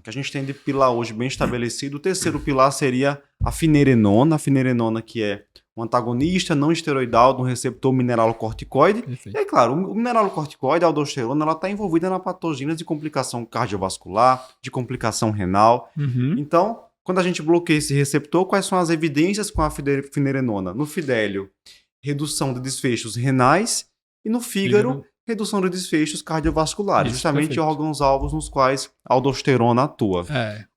que a gente tem de pilar hoje bem estabelecido. O terceiro pilar seria a finerenona que é um antagonista não esteroidal do receptor mineralocorticoide. Perfeito. E aí, claro, o mineralocorticoide, a aldosterona, ela está envolvida na patogênese de complicação cardiovascular, de complicação renal. Uhum. Então, quando a gente bloqueia esse receptor, quais são as evidências com a finerenona? No fidélio, redução de desfechos renais e no fígado, redução de desfechos cardiovasculares, justamente órgãos-alvos nos quais a aldosterona atua.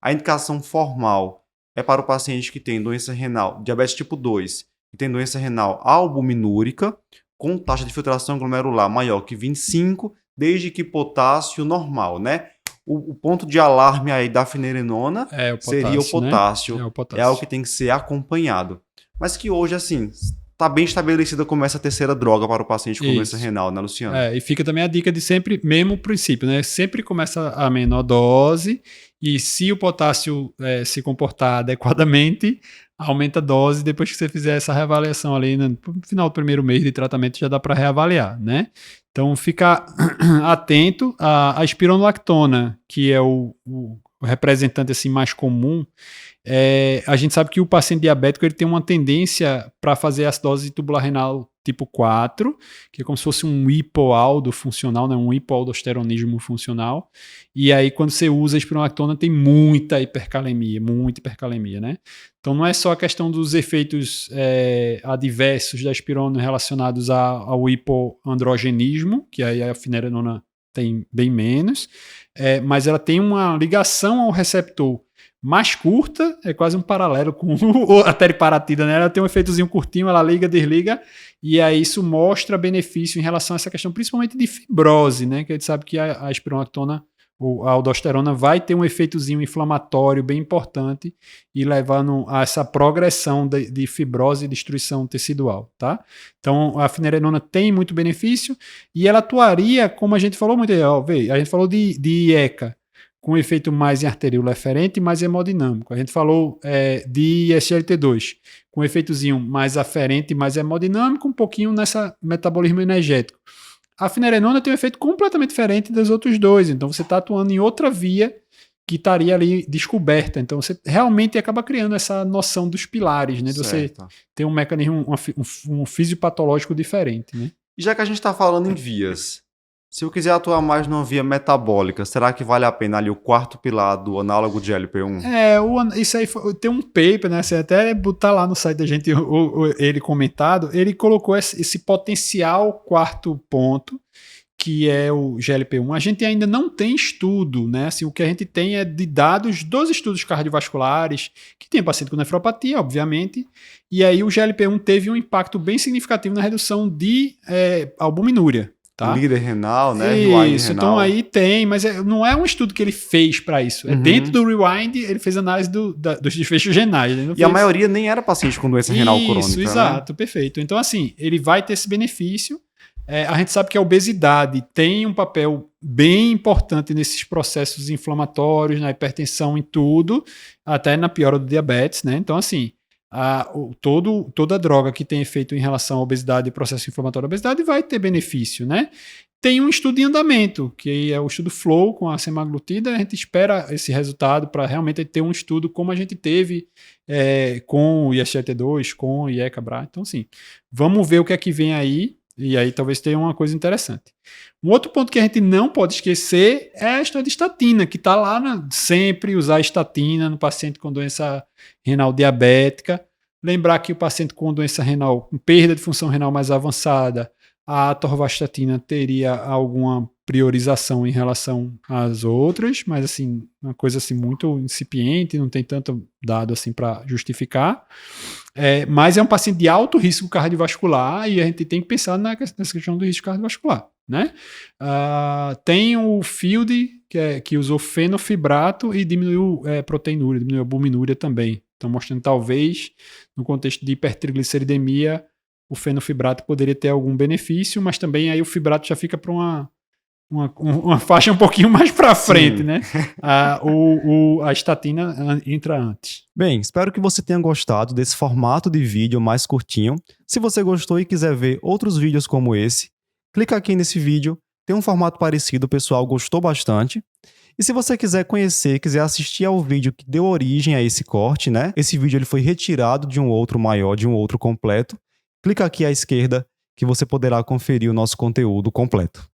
A indicação formal é para o paciente que tem doença renal, diabetes tipo 2, que tem doença renal albuminúrica, com taxa de filtração glomerular maior que 25, desde que potássio normal, né? O ponto de alarme aí da finerenona seria o potássio. Né? É algo que tem que ser acompanhado. Mas que hoje, assim, está bem estabelecida como essa terceira droga para o paciente com doença renal, né, Luciano? E fica também a dica de sempre, mesmo princípio, né? Sempre começa a menor dose e se o potássio se comportar adequadamente, aumenta a dose. Depois que você fizer essa reavaliação ali no final do primeiro mês de tratamento, já dá para reavaliar, né? Então, fica atento à espironolactona, que é o representante assim, mais comum. A gente sabe que o paciente diabético ele tem uma tendência para fazer acidose tubular renal tipo 4, que é como se fosse um hipoaldo funcional, né? Um hipoaldosteronismo funcional. E aí, quando você usa a espironolactona, tem muita hipercalemia, né? Então, não é só a questão dos efeitos adversos da espirona relacionados ao hipoandrogenismo, que aí a finerenona tem bem menos, mas ela tem uma ligação ao receptor mais curta, é quase um paralelo com a teriparatida, né? Ela tem um efeitozinho curtinho, ela liga, desliga, e aí isso mostra benefício em relação a essa questão, principalmente de fibrose, né? Que a gente sabe que a espironolactona, ou a aldosterona, vai ter um efeitozinho inflamatório bem importante e levando a essa progressão de fibrose e destruição tecidual, tá? Então, a finerenona tem muito benefício e ela atuaria, como a gente falou muito, a gente falou de IECA, com efeito mais em arteríola eferente e mais hemodinâmico. A gente falou de SGLT2, com efeitozinho mais aferente e mais hemodinâmico, um pouquinho nessa metabolismo energético. A finerenona tem um efeito completamente diferente dos outros dois, então você está atuando em outra via que estaria ali descoberta. Então você realmente acaba criando essa noção dos pilares, né? De você ter um mecanismo, um fisiopatológico diferente, né? E já que a gente está falando em vias, se eu quiser atuar mais numa via metabólica, será que vale a pena ali o quarto pilar do análogo de GLP-1? Isso aí tem um paper, né? Você até botar lá no site da gente ele comentado, ele colocou esse potencial quarto ponto, que é o GLP-1. A gente ainda não tem estudo, né? Assim, o que a gente tem é de dados dos estudos cardiovasculares, que tem paciente com nefropatia, obviamente, e aí o GLP-1 teve um impacto bem significativo na redução de albuminúria. Tá? Líder renal, né? Isso, renal. Então aí tem, mas não é um estudo que ele fez para isso. Dentro do Rewind, ele fez análise dos desfechos renais. A maioria nem era paciente com doença renal crônica. Isso, exato, né? Perfeito. Então, assim, ele vai ter esse benefício. A gente sabe que a obesidade tem um papel bem importante nesses processos inflamatórios, na hipertensão, em tudo, até na piora do diabetes, né? Então, assim, toda droga que tem efeito em relação à obesidade e processo inflamatório da obesidade vai ter benefício, né? Tem um estudo em andamento, que é o estudo FLOW com a semaglutida. A gente espera esse resultado para realmente ter um estudo como a gente teve com o ISGLT2, com o IECA-BRA. Então, assim, vamos ver o que é que vem aí, e aí talvez tenha uma coisa interessante. Um outro ponto que a gente não pode esquecer é a história de estatina, que está lá sempre usar estatina no paciente com doença renal diabética. Lembrar que o paciente com doença renal, com perda de função renal mais avançada, a atorvastatina teria alguma priorização em relação às outras, mas assim, uma coisa assim muito incipiente, não tem tanto dado assim para justificar. Mas é um paciente de alto risco cardiovascular e a gente tem que pensar nessa questão do risco cardiovascular, né? Tem o FIELD, que usou fenofibrato e diminuiu proteinúria, diminuiu a albuminúria também. Então, mostrando talvez, no contexto de hipertrigliceridemia, o fenofibrato poderia ter algum benefício, mas também aí o fibrato já fica para uma faixa um pouquinho mais para frente, Sim. né? A estatina entra antes. Bem, espero que você tenha gostado desse formato de vídeo mais curtinho. Se você gostou e quiser ver outros vídeos como esse, clica aqui nesse vídeo. Tem um formato parecido, o pessoal gostou bastante. E se você quiser conhecer, quiser assistir ao vídeo que deu origem a esse corte, né? Esse vídeo ele foi retirado de um outro maior, de um outro completo. Clica aqui à esquerda que você poderá conferir o nosso conteúdo completo.